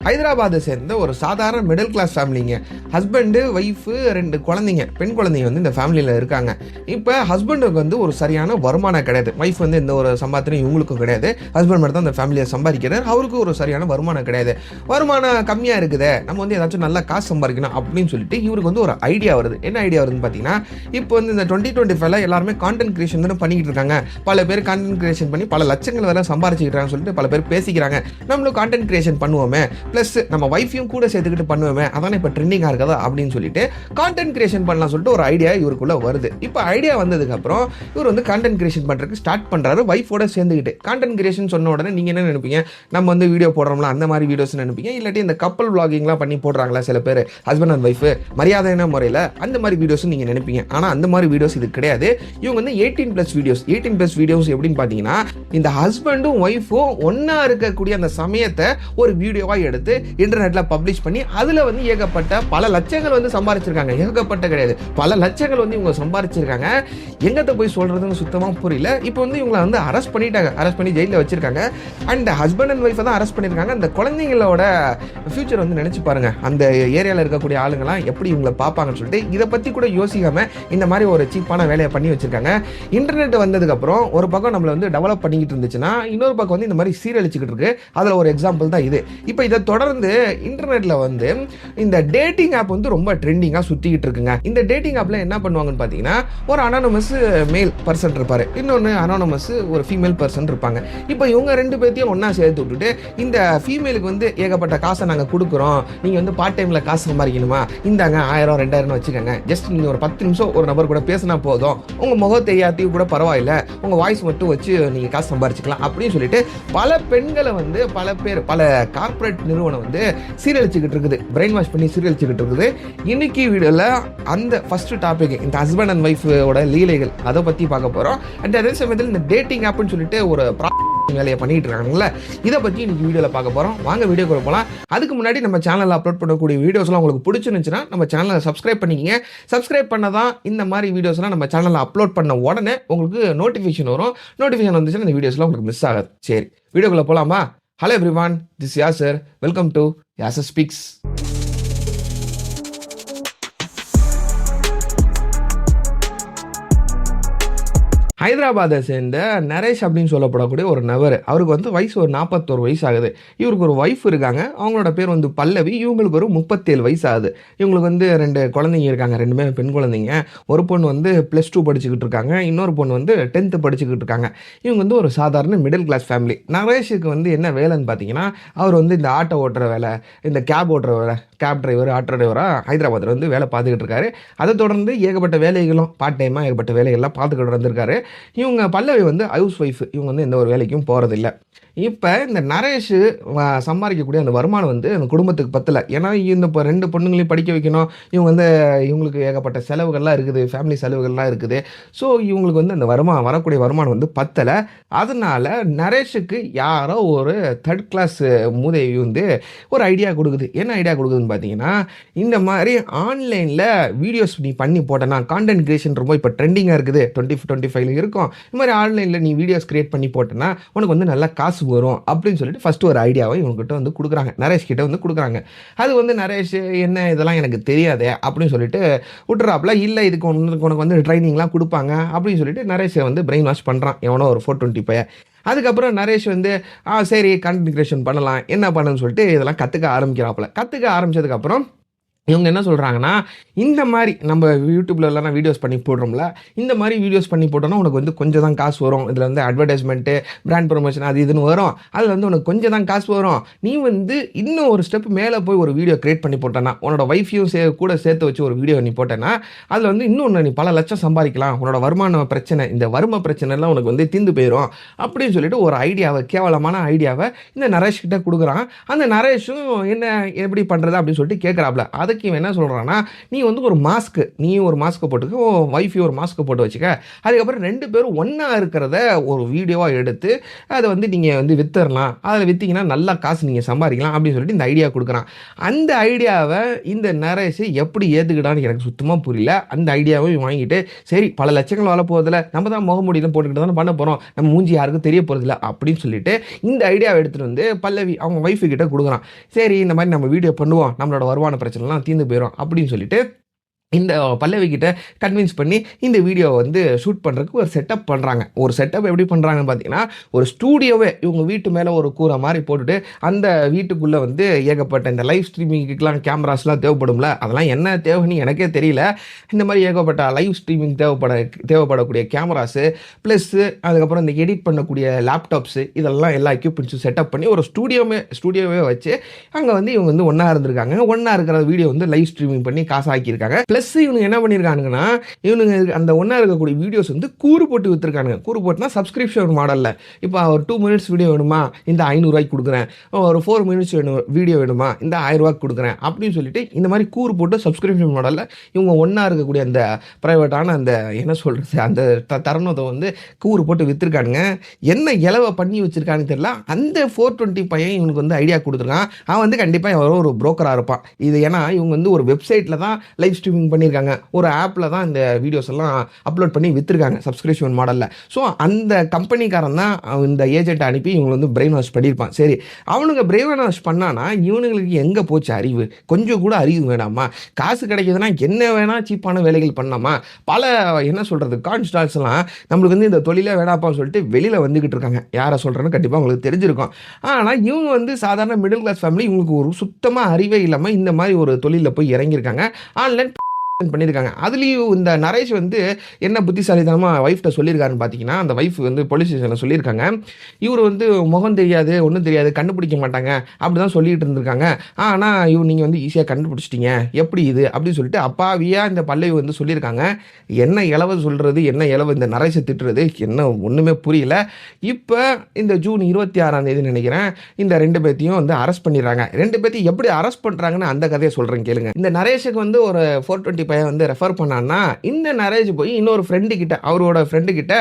ஹைதராபாத்தை சேர்ந்த ஒரு சாதாரண மிடில் கிளாஸ் ஃபேமிலிங்க. ஹஸ்பண்டு, ஒய்ஃபு, 2 குழந்தைங்க, பெண் குழந்தைங்க வந்து இந்த ஃபேமிலியில் இருக்காங்க. இப்போ ஹஸ்பண்டுக்கு வந்து ஒரு சரியான வருமானம் கிடையாது. ஒய்ஃப் வந்து எந்த ஒரு சம்பாத்திரம் இவங்களுக்கும் கிடையாது. ஹஸ்பண்ட் மட்டும் தான் அந்த ஃபேமிலியை சம்பாதிக்கிறார். அவருக்கும் ஒரு சரியான வருமானம் கிடையாது. வருமானம் கம்மியாக இருக்குது, நம்ம வந்து ஏதாச்சும் நல்லா காசு சம்பாதிக்கணும் அப்படின்னு சொல்லிட்டு இவருக்கு வந்து ஒரு ஐடியா வருது. என்ன ஐடியா வருதுன்னு பார்த்தீங்கன்னா, இப்போ வந்து இந்த 2025 எல்லாருமே கான்டென்ட் கிரியேஷன் தானே பண்ணிக்கிட்டு இருக்காங்க. பல பேர் கான்டென்ட் கிரியேஷன் பண்ணி பல லட்சங்கள் வரை சம்பாதிச்சுக்கிறாங்கன்னு சொல்லிட்டு பல பேர் பேசிக்கிறாங்க. நம்மளும் கான்டென்ட் கிரியேஷன் பண்ணுவோமே, ப்ளஸ் நம்ம வைஃபையும் கூட சேர்த்துக்கிட்டு பண்ணுவேமே, அதானே இப்போ ட்ரெண்டிங்காக இருக்கதா அப்படின்னு சொல்லிட்டு கான்டென்ட் கிரியேஷன் பண்ணலாம் சொல்லிட்டு ஒரு ஐடியா இவருக்குள்ள வருது. இப்போ ஐடியா வந்ததுக்கப்புறம் இவர் வந்து கான்டென்ட் கிரியேஷன் பண்ணுறதுக்கு ஸ்டார்ட் பண்ணுறாரு, வைஃபோட சேர்ந்துக்கிட்டு. கான்டென்ட் கிரியேஷன் சொன்ன உடனே நீங்கள் என்ன நினைப்பீங்க? நம்ம வந்து வீடியோ போடுறோம்ல அந்த மாதிரி வீடியோஸ் நினைப்பீங்க. இல்லாட்டி இந்த கப்பல் விளாகிங்லாம் பண்ணி போடுறாங்களா சில பேர், ஹஸ்பண்ட் அண்ட் ஒய்ஃபு மரியாதையான முறையில், அந்த மாதிரி வீடியோஸ் நீங்கள் நினைப்பீங்க. ஆனால் அந்த மாதிரி வீடியோஸ் இது கிடையாது. இவங்க வந்து 18+ வீடியோஸ். 18+ வீடியோஸ் எப்படின்னு பார்த்தீங்கன்னா, இந்த ஹஸ்பண்டும் ஒய்ஃபும் ஒன்றா இருக்கக்கூடிய அந்த சமயத்தை ஒரு வீடியோவாக எடுத்து இன்டர்நெட்ல பப்ளிஷ் பண்ணி அதில் வந்து ஏகப்பட்ட பல லட்சங்கள் வந்து சம்பாதிச்சிருக்காங்க. ஏகப்பட்ட கிடையாது, பல லட்சங்கள் வந்து இவங்க சம்பாதிச்சிருக்காங்க. எங்கத்தை போய் சொல்றதுன்னு சுத்தமாக புரியல. இப்போ வந்து இவங்களை வந்து அரெஸ்ட் பண்ணிட்டாங்க. அரெஸ்ட் பண்ணி ஜெயிலில் வச்சிருக்காங்க. அண்ட் ஹஸ்பண்ட் அண்ட் ஒய்ஃபை தான் அரெஸ்ட் பண்ணியிருக்காங்க. அந்த குழந்தைங்களோட ஃபியூச்சர் வந்து நினைச்சு பாருங்க, அந்த ஏரியாவில் இருக்கக்கூடிய ஆளுங்களாம் எப்படி இவங்களை பார்ப்பாங்கன்னு சொல்லிட்டு இதை பற்றி கூட யோசிக்காம இந்த மாதிரி ஒரு சீப்பான வேலையை பண்ணி வச்சிருக்காங்க. இன்டர்நெட் வந்ததுக்கப்புறம் ஒரு பக்கம் நம்மளை வந்து டெவலப் பண்ணிக்கிட்டு இருந்துச்சுன்னா, இன்னொரு பக்கம் வந்து இந்த மாதிரி சீரழிச்சுக்கிட்டு இருக்கு. அதில் ஒரு எக்ஸாம்பிள் தான் இது. இப்போ இதை தொடர்ந்து இன்டர்நெட்ல வந்து இந்த டேட்டிங் ஆப் வந்து ரொம்ப ட்ரெண்டிங்காக சுற்றிக்கிட்டு இருக்குங்க. இந்த டேட்டிங் ஆப்ல என்ன பண்ணுவாங்கன்னு பார்த்தீங்கன்னா, ஒரு அனானமஸ் மேல் பர்சன் இருப்பாரு, இன்னொன்று அனானமஸ் ஒரு ஃபீமேல் பர்சன் இருப்பாங்க. இப்போ இவங்க 2 பேர்த்தையும் ஒன்றா சேர்த்து விட்டுட்டு, இந்த ஃபீமேலுக்கு வந்து ஏகப்பட்ட காசை நாங்கள் கொடுக்குறோம், நீங்கள் வந்து பார்ட் டைமில் காசு சம்பாதிக்கணுமா, இந்தாங்க 1000 2000 வச்சுக்கோங்க, ஜஸ்ட் நீங்கள் ஒரு 10 நிமிஷம் ஒரு நபர் கூட பேசினா போதும், உங்கள் முகம் தெரியாதையும் கூட பரவாயில்ல, உங்கள் வாய்ஸ் மட்டும் வச்சு நீங்கள் காசு சம்பாதிச்சிக்கலாம் அப்படின்னு சொல்லிட்டு பல பெண்களை வந்து பல பேர், பல கார்பரேட் நிறுவனம் வந்து சீரழிச்சுக்கிட்டு இருக்குது, பிரெயின் வாஷ் பண்ணி சீரழிச்சுக்கிட்டு இருக்குது. இன்னைக்கு வீடியோவில் அந்த ஃபர்ஸ்ட் டாபிக், இந்த ஹஸ்பண்ட் அண்ட் ஒய்ஃபோட லீலைகள், அதை பற்றி பார்க்க போகிறோம். அண்ட் அதே சமயத்தில் இந்த டேட்டிங் ஆப்னு சொல்லிட்டு ஒரு வேலையை பண்ணிட்டு இருக்காங்கல்ல, இதை பற்றி இன்னைக்கு வீடியோவில் பார்க்க போகிறோம். வாங்க வீடியோக்குள்ள போகலாம். அதுக்கு முன்னாடி நம்ம சேனலில் அப்லோட் பண்ணக்கூடிய வீடியோஸ்லாம் உங்களுக்கு பிடிச்சிருந்துச்சுன்னா நம்ம சேனலை சப்ஸ்கிரைப் பண்ணிக்கிங்க. சப்ஸ்கிரைப் பண்ண தான் இந்த மாதிரி வீடியோஸ்லாம் நம்ம சேனலில் அப்லோட் பண்ண உடனே உங்களுக்கு நோட்டிஃபிகேஷன் வரும். நோட்டிஃபிகேஷன் வந்துச்சுன்னா இந்த வீடியோஸ்லாம் உங்களுக்கு மிஸ் ஆகாது. சரி, வீடியோக்குள்ள போகலாமா? Hello everyone, this is Yasser. Welcome to Yasser Speaks. ஹைதராபாத்தை சேர்ந்த நரேஷ் அப்படின்னு சொல்லப்படக்கூடிய ஒரு நபர். அவருக்கு வந்து வயசு ஒரு 41 வயசு ஆகுது. இவருக்கு ஒரு ஒய்ஃப் இருக்காங்க, அவங்களோட பேர் வந்து பல்லவி. இவங்களுக்கு ஒரு 37 வயசு ஆகுது. இவங்களுக்கு வந்து 2 குழந்தைங்க இருக்காங்க, 2மே பெண் குழந்தைங்க. ஒரு பொண்ணு வந்து +2 படிச்சுக்கிட்டு இருக்காங்க, இன்னொரு பொண்ணு வந்து 10th படிச்சுக்கிட்டு இருக்காங்க. இவங்க வந்து ஒரு சாதாரண மிடில் கிளாஸ் ஃபேமிலி. நரேஷுக்கு வந்து என்ன வேலைன்னு பார்த்தீங்கன்னா, அவர் வந்து இந்த ஆட்டோ ஓட்டுற வேலை, இந்த கேப் ஓட்டுற வேலை, கேப் டிரைவர், ஆட்டோ டிரைவராக ஹைதராபாத்தில் வந்து வேலை பார்த்துக்கிட்டு இருக்காரு. அதை தொடர்ந்து ஏகப்பட்ட வேலைகளும் பார்ட் டைமாக ஏகப்பட்ட வேலைகள்லாம் பார்த்துக்கிட்டு வந்திருக்காரு. இவங்க பல்லவி வந்து ஹவுஸ் ஒய்ஃப். இவங்க வந்து எந்த ஒரு வேலைக்கும் போகிறதில்ல. இப்போ இந்த நரேஷ் சம்பாதிக்கக்கூடிய அந்த வருமானம் வந்து அந்த குடும்பத்துக்கு பத்தலை. ஏன்னா இந்த இப்போ 2 பொண்ணுங்களையும் படிக்க வைக்கணும். இவங்க வந்து இவங்களுக்கு ஏகப்பட்ட செலவுகள்லாம் இருக்குது, ஃபேமிலி செலவுகள்லாம் இருக்குது. ஸோ இவங்களுக்கு வந்து அந்த வரக்கூடிய வருமானம் வந்து பத்தலை. அதனால நரேஷுக்கு யாரோ ஒரு 3rd கிளாஸ் மூதேவி வந்து ஒரு ஐடியா கொடுக்குது. என்ன ஐடியா கொடுக்குதுன்னு பார்த்தீங்கன்னா, இந்த மாதிரி ஆன்லைனில் வீடியோஸ் நீ பண்ணி போட்டேன்னா, கான்டென்ட் கிரியேஷன் ரொம்ப இப்போ ட்ரெண்டிங்காக இருக்குது, 2025 இருக்கும். இந்த மாதிரி ஆன்லைனில் நீ வீடியோஸ் கிரியேட் பண்ணி போட்டேன்னா உனக்கு வந்து நல்லா காசு வரும் அப்படின்னு சொல்லிட்டு ஃபர்ஸ்ட் ஒரு ஐடியாவை இவங்ககிட்ட வந்து கொடுக்குறாங்க, நரேஷ் கிட்ட வந்து கொடுக்குறாங்க. அது வந்து நரேஷ் என்ன இதெல்லாம் எனக்கு தெரியாது அப்படின்னு சொல்லிட்டு விட்டுறாப்புல. இல்லை, இதுக்கு உனக்கு வந்து ட்ரைனிங்லாம் கொடுப்பாங்க அப்படின்னு சொல்லிட்டு நரேஷை வந்து பிரெயின் வாஷ் பண்ணுறான் எவனோ ஒரு 425. அதுக்கப்புறம் நரேஷ் வந்து சரி கண்டென்ட் கிரியேஷன் பண்ணலாம், என்ன பண்ணுன்னு சொல்லிட்டு இதெல்லாம் கற்றுக்க ஆரம்பிச்சதுக்கப்புறம் இவங்க என்ன சொல்கிறாங்கன்னா, இந்த மாதிரி நம்ம யூடியூப்பில் இல்லைனா வீடியோஸ் பண்ணி போடுறோம்ல, இந்த மாதிரி வீடியோஸ் பண்ணி போட்டோன்னா உனக்கு வந்து கொஞ்சம் தான் காசு வரும். இதில் வந்து அட்வர்டைஸ்மெண்ட்டு, பிராண்ட் ப்ரொமோஷன் அது இதுன்னு வரும். அதில் வந்து உனக்கு கொஞ்சம் தான் காசு வரும். நீ வந்து இன்னும் ஒரு ஸ்டெப் மேலே போய் ஒரு வீடியோ கிரியேட் பண்ணி போட்டேன்னா, உன்னோட ஒய்ஃபையும் கூட சேர்த்து வச்சு ஒரு வீடியோ நீ போட்டேன்னா, அதில் வந்து இன்னொன்று நீ பல லட்சம் சம்பாதிக்கலாம். உன்னோட வருமான பிரச்சனை, இந்த வறுமை பிரச்சனைலாம் உனக்கு வந்து தீர்ந்து போயிடும் அப்படின்னு சொல்லிட்டு ஒரு ஐடியாவை, கேவலமான ஐடியாவை இந்த நரேஷ் கிட்ட கொடுக்குறான். அந்த நரேஷும் என்ன எப்படி பண்ணுறது அப்படின்னு சொல்லிட்டு கேட்குறாப்புல. அதுக்கு அதுக்கு இவன் என்ன சொல்கிறான்னா, நீ வந்து ஒரு மாஸ்க்கு நீயும் ஒரு மாஸ்க்கை போட்டுக்க, உன் ஒய்ஃபையும் ஒரு மாஸ்க்கை போட்டு வச்சுக்க. அதுக்கப்புறம் 2 பேரும் ஒண்ணா இருக்கிறத ஒரு வீடியோவா எடுத்து அத வந்து நீங்க வந்து வித்துறலாம். அதில வித்தீங்கன்னா நல்லா காசு நீங்க சம்பாரிக்கலாம் அப்படின்னு சொல்லிட்டு இந்த ஐடியா குடுக்குறான். அந்த ஐடியாவ இந்த நரேஷ் எப்படி ஏத்துக்கிட்டான்னு எனக்கு சுத்தமா புரியல. அந்த ஐடியாவையும் வாங்கிட்டு, சரி பல லட்சங்கள் வரப்போகுதுல்ல, நம்ம தான் முகமூடிலாம் போட்டுக்கிட்டு தானே பண்ண போறோம். நம்ம மூஞ்சி யாருக்கும் தெரிய போறதில்ல அப்படின்னு சொல்லிட்டு இந்த ஐடியாவ எடுத்துட்டு வந்து பல்லவி அவங்க ஒய்ஃப் கிட்ட குடுக்குறான். சரி இந்த மாரி நம்ம வீடியோ பண்ணுவோம். நம்மளோட வருமான பிரச்சனைலாம் தீர்ந்து போயிரும் அப்படின்னு சொல்லிட்டு இந்த பல்லவி கிட்ட கன்வின்ஸ் பண்ணி இந்த வீடியோவை வந்து ஷூட் பண்ணுறதுக்கு ஒரு செட்டப் பண்ணுறாங்க. ஒரு செட்டப் எப்படி பண்ணுறாங்கன்னு பார்த்தீங்கன்னா, ஒரு ஸ்டூடியோவே இவங்க வீட்டு மேலே ஒரு கூரை மாதிரி போட்டுட்டு, அந்த வீட்டுக்குள்ளே வந்து ஏகப்பட்ட இந்த லைவ் ஸ்ட்ரீமிங்குக்கெலாம் கேமராஸ்லாம் தேவைப்படும்ல, அதெல்லாம் என்ன தேவைன்னு எனக்கே தெரியல. இந்த மாதிரி ஏகப்பட்ட லைவ் ஸ்ட்ரீமிங் தேவைப்படக்கூடிய கேமராஸு, ப்ளஸ்ஸு அதுக்கப்புறம் இந்த எடிட் பண்ணக்கூடிய லேப்டாப்ஸு, இதெல்லாம் எல்லா எக்யூப்மெண்ட்ஸும் செட்டப் பண்ணி ஒரு ஸ்டூடியோவே வச்சு அங்கே வந்து இவங்க வந்து ஒன்றா இருந்திருக்காங்க. ஒன்றா இருக்கிற வீடியோ வந்து லைவ் ஸ்ட்ரீமிங் பண்ணி காசாக்கியிருக்காங்க. ப்ளஸ் இவனுங்க என்ன பண்ணியிருக்கானுங்கன்னா, இவனுங்க அந்த ஒன்றா இருக்கக்கூடிய வீடியோஸ் வந்து கூறு போட்டு விற்றுருக்கானுங்க. கூறு போட்டுனா சப்ஸ்கிரிப்ஷன் மாடலில். இப்போ ஒரு 2 மினிட்ஸ் வீடியோ வேணுமா, இந்த ₹500 கொடுக்குறேன். ஒரு 4 மினிட்ஸ் வீடியோ வேணுமா, இந்த ₹1000 கொடுக்குறேன் அப்படின்னு சொல்லிட்டு இந்த மாதிரி கூறு போட்டு சப்ஸ்கிரிப்ஷன் மாடலில் இவங்க ஒன்றா இருக்கக்கூடிய அந்த ப்ரைவேட்டான அந்த என்ன சொல்கிறது அந்த தருணத்தை வந்து கூறு போட்டு விற்றுருக்கானுங்க. என்ன இலவை பண்ணி வச்சுருக்கான்னு தெரியல. அந்த 420 பையன் இவனுக்கு வந்து ஐடியா கொடுத்துருக்கான். அவன் வந்து கண்டிப்பாக எவரோ ஒரு புரோக்கராக இருப்பான். இது ஏன்னா இவங்க வந்து ஒரு வெப்சைட்டில் தான் லைவ் ஸ்ட்ரீமிங் பண்ணியிருக்காங்க. ஒரு ஆப்பில் தான் இந்த வீடியோஸ் எல்லாம் அப்லோட் பண்ணி விற்றுருக்காங்க சப்ஸ்கிரிப்ஷன் மாடலில். ஸோ அந்த கம்பெனிக்காரன் தான் இந்த ஏஜென்ட் அனுப்பி இவங்க வந்து பிரெயின் வாஷ் பண்ணியிருப்பான். சரி அவனுங்க பிரெயின் வாஷ் பண்ணானா இவனுங்களுக்கு எங்கே போச்சு அறிவு? கொஞ்சம் கூட அறிவு வேணாமா? காசு கிடைக்குதுன்னா என்ன வேணால் சீப்பான வேலைகள் பண்ணாமா? பல என்ன சொல்கிறது கான்ஸ்டால்ஸ்லாம் நம்மளுக்கு வந்து இந்த தொழிலே வேணாப்பான்னு சொல்லிட்டு வெளியில் வந்துக்கிட்டு இருக்காங்க. யாரை சொல்கிறேன்னு கண்டிப்பாக உங்களுக்கு தெரிஞ்சிருக்கும். ஆனால் இவங்க வந்து சாதாரண மிடில் கிளாஸ் ஃபேமிலி, இவங்களுக்கு ஒரு சுத்தமாக அறிவே இல்லாமல் இந்த மாதிரி ஒரு தொழிலில் போய் இறங்கியிருக்காங்க. ஆன்லைன் பண்ணியிருக்காங்க. அதுலேயும் இந்த நரேஷ் வந்து என்ன புத்திசாலித்தனமாக ஒய்ஃப்ட்ட சொல்லியிருக்காருன்னு பார்த்தீங்கன்னா, அந்த ஒய்ஃப் வந்து போலீஸ் ஸ்டேஷனில் சொல்லியிருக்காங்க. இவர் வந்து முகம் தெரியாது, ஒன்றும் தெரியாது, கண்டுபிடிக்க மாட்டாங்க அப்படி தான் சொல்லிட்டு இருந்திருக்காங்க. ஆனால் நீங்கள் வந்து ஈஸியாக கண்டுபிடிச்சிட்டீங்க, எப்படி இது அப்படின்னு சொல்லிட்டு அப்பாவியாக இந்த பல்லவி வந்து சொல்லியிருக்காங்க. என்ன இலவ சொல்கிறது, என்ன இலவ இந்த நரேஷை திட்டுறது, என்ன ஒன்றுமே புரியல. இப்போ இந்த ஜூன் 26 நினைக்கிறேன், இந்த 2 பேத்தையும் வந்து அரெஸ்ட் பண்ணிடுறாங்க. 2 பேத்தையும் எப்படி அரெஸ்ட் பண்ணுறாங்கன்னு அந்த கதையை சொல்கிறேன் கேளுங்க. இந்த நரேஷுக்கு வந்து ஒரு 420 பையன் வந்து ரெஃபர் பண்ணான்னா, இந்த நரேஷ் போய் இன்னொரு ஃப்ரெண்டு கிட்ட, அவரோட ஃப்ரெண்டு கிட்ட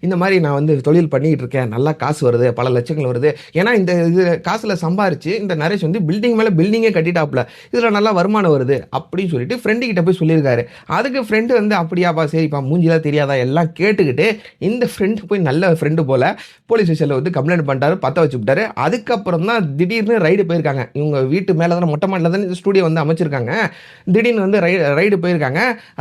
இந்த மாதிரி நான் வந்து தொழில் பண்ணிக்கிட்டு இருக்கேன், நல்லா காசு வருது, பல லட்சங்கள் வருது. ஏன்னா இந்த இது காசில் சம்பாரிச்சு இந்த நரேஷ் வந்து பில்டிங் மேலே பில்டிங்கே கட்டிட்டாப்புல, இதில் நல்லா வருமானம் வருது அப்படின்னு சொல்லிட்டு ஃப்ரெண்டு கிட்ட போய் சொல்லியிருக்காரு. அதுக்கு ஃப்ரெண்டு வந்து அப்படியாப்பா சரிப்பா மூஞ்சிலாம் தெரியாதா எல்லாம் கேட்டுக்கிட்டு இந்த ஃப்ரெண்டு போய் நல்ல ஃப்ரெண்டு போல போலீஸ் ஸ்டேஷனில் வந்து கம்ப்ளைண்ட் பண்ணிட்டாரு, பற்ற வச்சு விட்டாரு. அதுக்கப்புறம் தான் திடீர்னு ரைடு போயிருக்காங்க. இவங்க வீட்டு மேலே தானே மொட்டை மாடியில் தானே இந்த ஸ்டூடியோ வந்து அமைச்சிருக்காங்க. திடீர்னு வந்து ரைடு போயிருக்காங்க.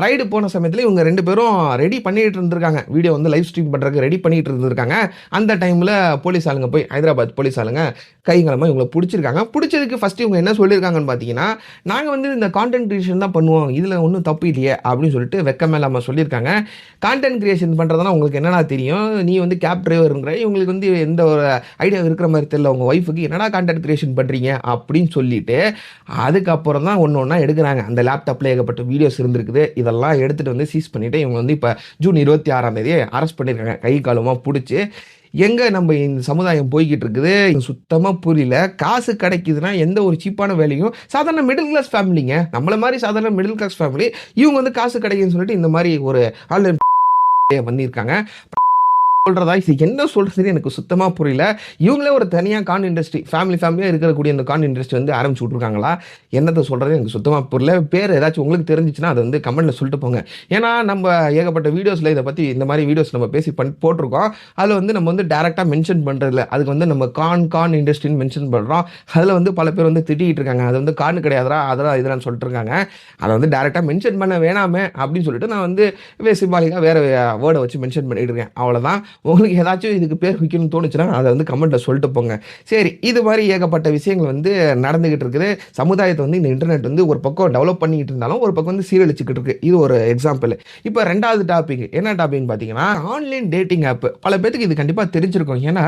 ரைடு போன சமயத்தில் இவங்க 2 பேரும் ரெடி பண்ணிட்டு இருந்திருக்காங்க. வீடியோ வந்து லைவ் ஸ்ட்ரீம் பண்ணுறதுக்கு ரெடி பண்ணிட்டு இருந்திருக்காங்க. அந்த டைமில் போலீஸ் ஆளுங்க போய் ஹைதராபாத் போலீஸ் ஆளுங்க கைங்களமாக இவங்களை பிடிச்சிருக்காங்க. பிடிச்சதுக்கு ஃபஸ்ட்டு இவங்க என்ன சொல்லியிருக்காங்கன்னு பார்த்தீங்கன்னா, நாங்கள் வந்து இந்த கான்டென்ட் கிரியேஷன் தான் பண்ணுவோம், இதில் ஒன்றும் தப்பு இல்லையே அப்படின்னு சொல்லிட்டு வெக்கமே இல்லாமல் சொல்லியிருக்காங்க. கான்டென்ட் கிரியேஷன் பண்ணுறதுனா உங்களுக்கு என்னடா தெரியும், நீ வந்து கேப் டிரைவருங்கிற, இவங்களுக்கு வந்து எந்த ஒரு ஐடியா இருக்கிற மாதிரி தெரியல, உங்கள் ஒய்ஃபுக்கு என்னடா கான்டென்ட் கிரியேஷன் பண்ணுறீங்க அப்படின்னு சொல்லிட்டு அதுக்கப்புறம் தான் ஒன்று ஒன்றா எடுக்கிறாங்க. அந்த லேப்டாப்பில் ஏகப்பட்ட வீடியோஸ் இருந்திருக்குது, இதெல்லாம் எடுத்துகிட்டு வந்து சீஸ் பண்ணிவிட்டு இவங்க வந்து இப்போ ஜூன் 26 அரெஸ்ட் பண்ணியிருக்காங்க. கை காலமாக பிடிச்சி எங்கே நம்ம இந்த சமுதாயம் போய்கிட்டு இருக்குது சுத்தமாக புரியல. காசு கிடைக்குதுன்னா எந்த ஒரு சீப்பான வேலையும் சாதாரண மிடில் கிளாஸ் ஃபேமிலிங்க, நம்மள மாதிரி சாதாரண மிடில் கிளாஸ் ஃபேமிலி, இவங்க வந்து காசு கிடைக்குதுன்னு சொல்லிட்டு இந்த மாதிரி ஒரு ஆன்லைன் பண்ணியிருக்காங்க. சொல்கிறதா இது என்ன சொல்கிறது எனக்கு சுத்தமாக புரியல. இவங்களே ஒரு தனியாக கான் இண்டஸ்ட்ரி ஃபேமிலியாக இருக்கக்கூடிய இந்த கான் இண்டஸ்ட்ரி வந்து ஆரம்பிச்சு விட்ருக்காங்களா, என்னத்தை சொல்கிறது எனக்கு சுத்தமாக புரியல. பேர் ஏதாச்சும் உங்களுக்கு தெரிஞ்சிச்சுன்னா அதை வந்து கமெண்ட்டில் சொல்லிட்டு போங்க. ஏன்னா நம்ம ஏகப்பட்ட வீடியோஸில் இதை பற்றி இந்த மாதிரி வீடியோஸ் நம்ம பேசி போட்டிருக்கோம். அதில் வந்து நம்ம வந்து டேரெக்டாக மென்ஷன் பண்ணுறதில்ல, அதுக்கு வந்து நம்ம கான் இண்டஸ்ட்ரின்னு மென்ஷன் பண்ணுறோம். அதில் வந்து பல பேர் வந்து திட்டிகிட்டு இருக்காங்க, அது வந்து கான் கிடையாதுரா அதெல்லாம் இதெல்லாம் சொல்லிட்டு இருக்காங்க. அதை வந்து டேரெக்டாக மென்ஷன் பண்ண வேணாமே அப்படின்னு சொல்லிட்டு நான் வந்து சிம்பாலிக்காக வேறு வேர்டை வச்சு மென்ஷன் பண்ணிட்டு இருக்கேன். அவ்வளோதான். உங்களுக்கு ஏதாச்சும் இதுக்கு பேர் வைக்கணும்னு தோணுச்சுன்னா அதை வந்து கமெண்ட்டில் சொல்லிட்டு போங்க. சரி, இது மாதிரி ஏகப்பட்ட விஷயங்கள் வந்து நடந்துகிட்டு இருக்குது. சமுதாயத்தை வந்து இந்த இன்டர்நெட் வந்து ஒரு பக்கம் டெவலப் பண்ணிக்கிட்டு இருந்தாலும் ஒரு பக்கம் வந்து சீரழிச்சுக்கிட்டு இருக்கு. இது ஒரு எக்ஸாம்பிள். இப்போ 2வது டாபிக் என்ன டாபிக்னு பார்த்தீங்கன்னா, ஆன்லைன் டேட்டிங் ஆப். பல பேருக்கு இது கண்டிப்பாக தெரிஞ்சிருக்கும். ஏன்னா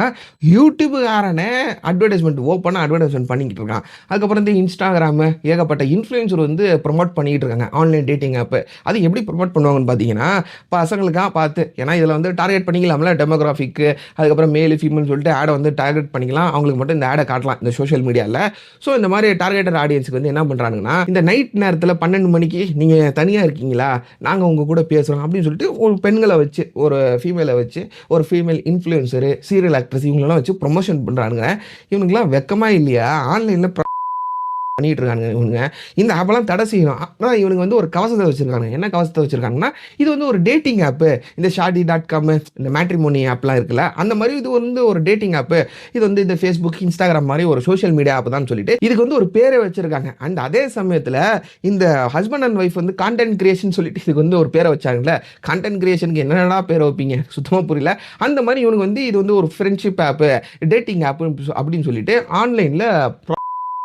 யூடியூபுக்காரனே அட்வர்டைஸ்மெண்ட் ஓப்பனாக அட்வர்டைஸ்மெண்ட் பண்ணிக்கிட்டு இருக்கான். அதுக்கப்புறம் வந்து இன்ஸ்டாகிராமு ஏகப்பட்ட இன்ஃப்ளூயன்சர் வந்து ப்ரொமோட் பண்ணிக்கிட்டு இருக்காங்க ஆன்லைன் டேட்டிங் ஆப். அது எப்படி ப்ரொமோட் பண்ணுவாங்கன்னு பார்த்தீங்கன்னா, பசங்களுக்காக பார்த்து, ஏன்னா இதில் வந்து டார்கெட் பண்ணிக்கலாம்ல, டெமோகிராஃபிக்கு, அதுக்கப்புறம் மேல் ஃபீமேல்னு சொல்லிட்டு ஆடை வந்து டார்கெட் பண்ணிக்கலாம். அவங்களுக்கு மட்டும் இந்த ஆடை காட்டலாம் இந்த சோஷியல் மீடியாவில். ஸோ இந்த மாதிரி டார்கெட்டட் ஆடியன்ஸுக்கு வந்து என்ன பண்ணுறாங்கன்னா, இந்த நைட் நேரத்தில் 12 மணிக்கு நீங்கள் தனியாக இருக்கீங்களா, நாங்கள் உங்கள் கூட பேசுகிறோம் அப்படின்னு சொல்லிட்டு ஒரு பெண்களை வச்சு, ஒரு ஃபீமேலை வச்சு, ஒரு ஃபீமேல் இன்ஃப்ளூயன்சரு, சீரியல் ஆக்ட்ரஸ் இவங்களெல்லாம் வச்சு ப்ரொமோஷன் பண்ணுறானுங்க. இவனுக்குலாம் வெக்கமா இல்லையா? ஆன்லைனில் பண்ணிட்டு இருக்காங்க இவங்க. இந்த ஆப்பெல்லாம் தடை செய்யணும். ஆனால் இவனுக்கு வந்து ஒரு கவசத்தை வச்சிருக்காங்க. என்ன கவசத்தை வச்சிருக்காங்கன்னா, இது வந்து ஒரு டேட்டிங் ஆப்பு. இந்த Shaadi.com, இந்த மேட்ரிமோனி ஆப்லாம் இருக்குல்ல, அந்த மாதிரி இது வந்து ஒரு டேட்டிங் ஆப்பு. இது வந்து இந்த Facebook, Instagram மாதிரி ஒரு சோஷியல் மீடியா ஆப் தான் சொல்லிட்டு இதுக்கு வந்து ஒரு பேரை வச்சிருக்காங்க. அண்ட் அதே சமயத்தில் இந்த ஹஸ்பண்ட் அண்ட் ஒய்ஃப் வந்து கான்டென்ட் கிரியேஷன் சொல்லிட்டு இதுக்கு வந்து ஒரு பேரை வச்சாங்கல்ல. கான்டென்ட் கிரியேஷனுக்கு என்னென்ன பேரை வைப்பீங்க, சுத்தமாக புரியல. அந்த மாதிரி இவனுக்கு வந்து இது வந்து ஒரு ஃப்ரெண்ட்ஷிப் ஆப்பு, டேட்டிங் ஆப்பு அப்படின்னு சொல்லிட்டு ஆன்லைனில்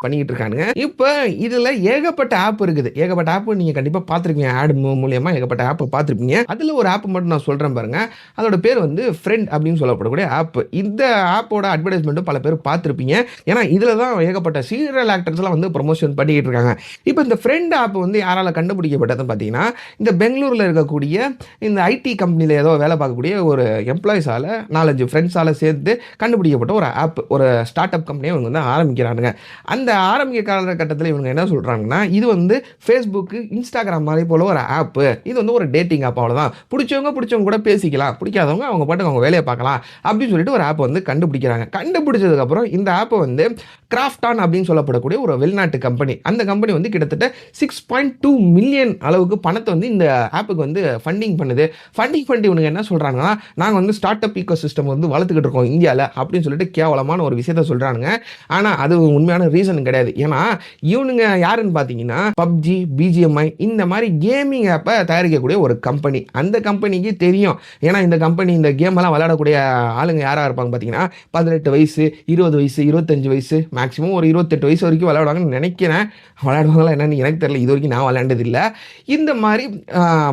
பண்ணிக்கிட்டு இருக்கானுங்க. இப்போ இதுல ஏகப்பட்ட ஆப் இருக்குது. ஏகப்பட்ட ஆப் நீங்க கண்டிப்பா பார்த்திருப்பீங்க. ஆட் மூலியமா ஏகப்பட்ட ஆப் பார்த்திருப்பீங்க. அதுல ஒரு ஆப் மட்டும் நான் சொல்றேன் பாருங்க. அதோட பேர் வந்து ஃப்ரெண்ட் அப்படின்னு சொல்லப்படக்கூடிய ஆப். இந்த ஆப்போட அட்வர்டைஸ்மெண்ட்டும் பல பேர் பார்த்திருப்பீங்க. ஏன்னா இதுல தான் ஏகப்பட்ட சீரியல் ஆக்டர்ஸ் எல்லாம் வந்து ப்ரொமோஷன் பண்ணிக்கிட்டு இருக்காங்க. இப்போ இந்த ஃப்ரெண்ட் ஆப் வந்து யாரால கண்டுபிடிக்கப்பட்டதுன்னு பார்த்தீங்கன்னா, இந்த பெங்களூர்ல இருக்கக்கூடிய இந்த ஐடி கம்பெனியில் ஏதோ வேலை பார்க்கக்கூடிய ஒரு எம்ப்ளாயிஸால 4-5 ஃப்ரெண்ட்ஸால சேர்த்து கண்டுபிடிக்கப்பட்ட ஒரு ஆப். ஒரு ஸ்டார்ட் அப் கம்பெனியை இவங்க வந்து ஆரம்பிக்கிறானுங்க. அந்த ஆரம்பிக்க காலகட்டத்தில் இவங்க என்ன சொல்கிறாங்கன்னா, இது வந்து ஃபேஸ்புக்கு, இன்ஸ்டாகிராம் மாதிரி போல ஒரு ஆப்பு. இது வந்து ஒரு டேட்டிங் ஆப், அவ்வளோதான். பிடிச்சவங்க கூட பேசிக்கலாம், பிடிக்காதவங்க அவங்க பாட்டுக்கு அவங்க வேலையை பார்க்கலாம் அப்படின்னு சொல்லிட்டு ஒரு ஆப் வந்து கண்டுபிடிக்கிறாங்க. கண்டுபிடிச்சதுக்கப்புறம் இந்த ஆப்பை வந்து கிராஃப்டான் அப்படின்னு சொல்லப்படக்கூடிய ஒரு வெளிநாட்டு கம்பெனி, அந்த கம்பெனி வந்து கிட்டத்தட்ட 6.2 மில்லியன் அளவுக்கு பணத்தை வந்து இந்த ஆப்புக்கு வந்து ஃபண்டிங் பண்ணுது. ஃபண்டிங் பண்ணி இவனுங்க என்ன சொல்கிறாங்கன்னா, நாங்கள் வந்து ஸ்டார்ட் அப் ஈக்கோ சிஸ்டம் வந்து வளர்த்துக்கிட்டு இருக்கோம் இந்தியாவில் அப்படின்னு சொல்லிட்டு கேவலமான ஒரு விஷயத்த சொல்கிறானுங்க. ஆனால் அது உண்மையான ரீசன் கிடையாது. ஏன்னா இவனுங்க யாருன்னு பார்த்தீங்கன்னா, பப்ஜி, பிஜிஎம்ஐ இந்த மாதிரி கேமிங் ஆப்பை தயாரிக்கக்கூடிய ஒரு கம்பெனி. அந்த கம்பெனிக்கு தெரியும். ஏன்னா இந்த கம்பெனி இந்த கேம் எல்லாம் விளையாடக்கூடிய ஆளுங்க யாராக இருப்பாங்க பார்த்தீங்கன்னா, 18 வயசு, 20 வயசு, 25 வயசு, மேக்ஸிமம் ஒரு 28 வயசு வரைக்கும் விளையாடுவாங்கன்னு நினைக்கிறேன். விளையாடுவாங்களா என்னன்னு எனக்கு தெரியல. இது வரைக்கும் நான் விளையாண்டது இல்லை. இந்த மாதிரி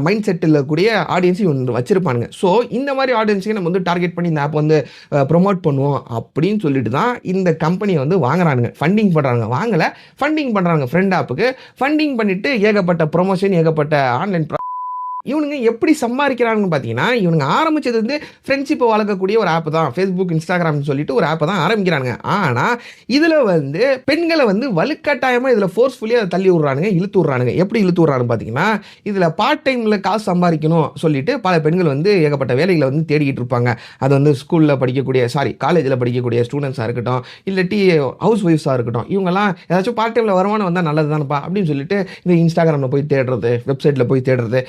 மைண்ட் செட்டில் கூடிய ஆடியன்ஸ் இவங்க வச்சிருப்பானுங்க. ஸோ இந்த மாதிரி ஆடியன்ஸுக்கு நம்ம வந்து டார்கெட் பண்ணி இந்த ஆப் வந்து ப்ரொமோட் பண்ணுவோம் அப்படின்னு சொல்லிட்டு தான் இந்த கம்பெனியை வந்து வாங்குறானுங்க, ஃபண்டிங் பண்ணுறாங்க. வாங்கல, ஃபண்டிங் பண்றாங்க. ஃப்ரெண்ட் ஆப்புக்கு ஃபண்டிங் பண்ணிட்டு ஏகப்பட்ட ப்ரொமோஷன், ஏகப்பட்ட ஆன்லைன் இவனுங்க எப்படி சம்பாதிக்கிறாங்கன்னு பார்த்தீங்கன்னா, இவனுங்க ஆரம்பிச்சது வந்து ஃப்ரெண்ட்ஷிப்பை வளர்க்கக்கூடிய ஒரு ஆப் தான். ஃபேஸ்புக், இன்ஸ்டாகிராம்னு சொல்லிட்டு ஒரு ஆப்பை தான் ஆரம்பிக்கிறானுங்க. ஆனால் இதில் வந்து பெண்களை வந்து வலுக்கட்டாயமாக இதில் ஃபோர்ஸ்ஃபுல்லி அதை தள்ளி விட்றானுங்க, இழுத்து விட்றானுங்க. எப்படி இழுத்து விட்றானுன்னு பார்த்தீங்கன்னா, இதில் பார்ட் டைமில் காசு சம்பாதிக்கணும் சொல்லிட்டு பல பெண்கள் வந்து ஏகப்பட்ட வேலைகளை வந்து தேடிக்கிட்டு இருப்பாங்க. அது வந்து ஸ்கூலில் படிக்கக்கூடிய, காலேஜில் படிக்கக்கூடிய ஸ்டூடெண்ட்ஸாக இருக்கட்டும், இல்லாட்டி ஹவுஸ் ஒய்ஃப்ஸாக இருக்கட்டும், இவங்கெல்லாம் ஏதாச்சும் பார்ட் டைமில் வருமானம் வந்தால் நல்லது தானப்பா அப்படின்னு சொல்லிட்டு இந்த இன்ஸ்டாகிராமில் போய் தேடுறது, வெப்சைட்டில் போய் தேடுறது,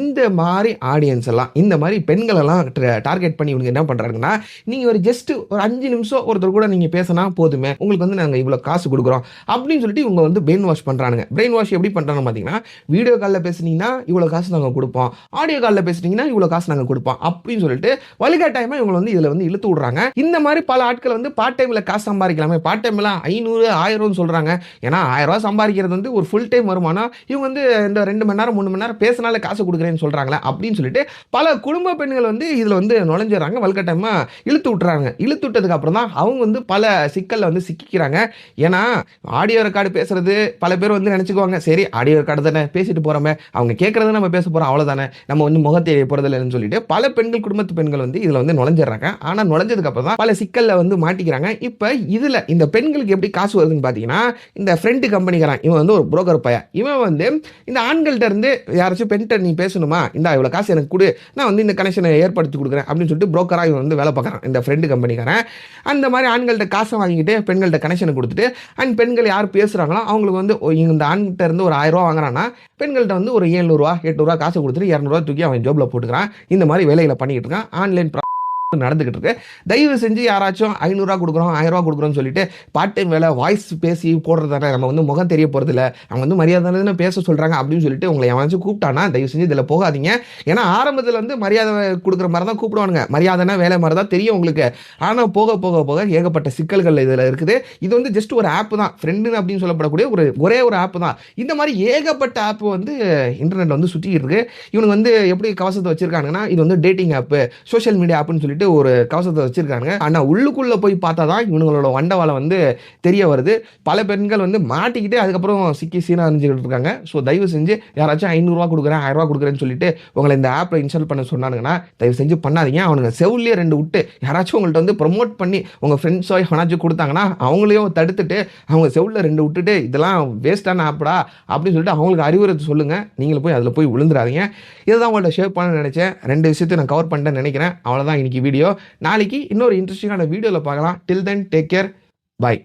இந்த மாதிரி ஆடியன்ஸ் எல்லாம், இந்த மாதிரி பெண்கள் எல்லாம் டார்கெட் பண்ணி இவங்க என்ன பண்றாங்கன்னா, நீங்க ஒரு ஜஸ்ட் ஒரு 5 நிமிஷம் ஒருத்தர் கூட நீங்க பேசினா போதுமே, உங்களுக்கு வந்து நாங்க இவ்வளவு காசு கொடுக்குறோம் அப்படின்னு சொல்லிட்டு இவங்க வந்து பிரெயின் வாஷ் பண்றானுங்க. பிரெயின் வாஷ் எப்படி பண்றாங்க பாத்தீங்கன்னா, வீடியோ காலில் பேசுனீங்கன்னா இவ்வளவு காசு நாங்க கொடுப்போம், ஆடியோ காலில் பேசுனீங்கன்னா இவ்வளவு காசு நாங்க கொடுப்போம் அப்படின்னு சொல்லிட்டு வலுக்கட்டாயமா இவங்க வந்து இதுல வந்து இழுத்து விடுறாங்க. இந்த மாதிரி பல ஆட்கள் வந்து பார்ட் டைம்ல காசு சம்பாதிக்கலாமே, பார்ட் டைம்ல 500, 1000 சொல்றாங்க. ஏன்னா 1000 ரூபாய் சம்பாதிக்கிறது வந்து ஒரு ஃபுல் டைம் வருமானம். இவங்க வந்து இந்த 2 மணி நேரம் 3 மணி நேரம் பேசினால காசு கொடுக்குறேன்னு சொல்றாங்களே அப்படின்னு சொல்லிட்டு பல குடும்ப பெண்கள் வந்து இதுல வந்து நுழைஞ்சிடறாங்க, வலுக்கட்டாயமா இழுத்து விட்டுறாங்க. இழுத்து விட்டதுக்கு அப்புறம் தான் அவங்க வந்து பல சிக்கல்ல வந்து சிக்கிக்கிறாங்க. ஏன்னா ஆடியோ ரெக்கார்டு பேசுறது பல பேர் வந்து நினைச்சுக்குவாங்க, சரி ஆடியோ ரெக்கார்டு தானே பேசிட்டு போறோமே, அவங்க கேட்கறத நம்ம பேச போறோம் அவ்வளவுதானே, நம்ம வந்து முகத்தை போறதில்லைன்னு சொல்லிட்டு பல பெண்கள், குடும்பத்து பெண்கள் வந்து இதுல வந்து நுழைஞ்சிடறாங்க. ஆனா நுழைஞ்சதுக்கு அப்புறம் தான் பல சிக்கல்ல வந்து மாட்டிக்கிறாங்க. இப்ப இதுல இந்த பெண்களுக்கு எப்படி காசு வருதுன்னு பாத்தீங்கன்னா, இந்த ஃப்ரெண்ட் கம்பெனிக்காரன் இவன் வந்து ஒரு புரோக்கர் பையன். இவன் வந்து இந்த ஆண்கள்ட்ட இருந்து யாராச்சும் பெண்கிட்ட நீ பேசணுமா, இந்த இவ்வளோ காசு எனக்கு கொடு, நான் வந்து இந்த கனெக்ஷனை ஏற்படுத்தி கொடுக்குறேன் அப்படின்னு சொல்லிட்டு புரோக்கராக இவன் வந்து வேலை பார்க்குறான், இந்த ஃப்ரெண்டு கம்பெனிக்காரன். அந்த மாதிரி ஆண்கள்கிட்ட காசை வாங்கிட்டு பெண்கள்கிட்ட கனெக்ஷனை கொடுத்துட்டு, அண்ட் பெண்கள் யார் பேசுகிறாங்களோ அவங்களுக்கு வந்து இந்த ஆண்கிட்ட இருந்து ஒரு 1000 ரூபா வாங்குறான்னா, பெண்கள்கிட்ட வந்து ஒரு 700, 800 காசு கொடுத்துட்டு 200 தூக்கி அவன் ஜோபில் போட்டுக்கிறான். இந்த மாதிரி வேலைகளை பண்ணிக்கிட்டு இருக்கான். ஆன்லைன் நடந்துகிட்டு இருக்கு. தயவு செஞ்சு யாராச்சும் 500 ரூபா கொடுக்குறோம், 1000 ரூபா கொடுக்குறோம்னு சொல்லிட்டு பார்ட் டைம் வேலை வாய்ஸ் பேசி போடுறதானே, நம்ம வந்து முகம் தெரிய போறது இல்லை, அவங்க வந்து மரியாதை பேச சொல்றாங்க அப்படின்னு சொல்லிட்டு உங்களை எவனாச்சும் கூப்பிட்டானா தயவு செஞ்சு இதில் போகாதீங்க. ஏன்னா ஆரம்பத்தில் வந்து மரியாதை கொடுக்குற மாதிரி தான் கூப்பிடுவானுங்க, மரியாதைனா வேலை மாதிரி தான் தெரியும் உங்களுக்கு. ஆனால் போக போக போக ஏகப்பட்ட சிக்கல்கள் இதில் இருக்குது. இது வந்து ஜஸ்ட் ஒரு ஆப் தான், ஃப்ரெண்டு அப்படின்னு சொல்லப்படக்கூடிய ஒரே ஒரு ஆப் தான். இந்த மாதிரி ஏகப்பட்ட ஆப் வந்து இன்டர்நெட் வந்து சுற்றிட்டு இருக்கு. இவனுக்கு வந்து எப்படி கவசத்தை வச்சிருக்காங்கன்னா, இது வந்து டேட்டிங் ஆப், சோஷியல் மீடியா ஆப்னு சொல்லிட்டு சொல்லிட்டு ஒரு கவசத்தை வச்சிருக்காங்க. ஆனா உள்ளுக்குள்ள போய் பார்த்தா தான் இவனுங்களோட வண்டவாளம் வந்து தெரிய வருது. பல பெண்கள் வந்து மாட்டிக்கிட்டு அதுக்கப்புறம் சிக்கி சீனா அணிஞ்சுக்கிட்டு இருக்காங்க. ஸோ தயவு செஞ்சு யாராச்சும் ரூ. 500 குடுக்குறேன், ரூ. 1000 குடுக்குறேன்னு சொல்லிட்டு உங்கள இந்த ஆப்ல இன்ஸ்டால் பண்ண சொன்னானுங்கன்னா, தயவு செஞ்சு பண்ணாதீங்க. அவனுங்க செவுல்லயே 2 விட்டு யாராச்சும் உங்கள்ட்ட வந்து ப்ரமோட் பண்ணி உங்க ஃப்ரெண்ட்ஸோ எவனாச்சும் குடுத்தாங்கன்னா, அவங்களையும் தடுத்துட்டு அவங்க செவுல்ல 2 விட்டுட்டு இதெல்லாம் வேஸ்ட்டான ஆப்டா அப்படின்னு சொல்லிட்டு அவங்களுக்கு அறிவுரை சொல்லுங்க. நீங்களும் போய் அதில போய் விழுந்துறாதீங்க. இத தான் உங்கள்ட்ட ஷேர் பண்ணணும்னு நெனைச்சேன். 2 விஷயத்தையும் நான் கவர் பண்ணிட்டேன்னு நெனைக்கிறேன். அவ்வளோதான் இன்னைக்கு வீடியோ. நாளைக்கு இன்னொரு இன்ட்ரஸ்டிங்கான வீடியோல பார்க்கலாம். டில் தென் டேக் கேர். பாய்.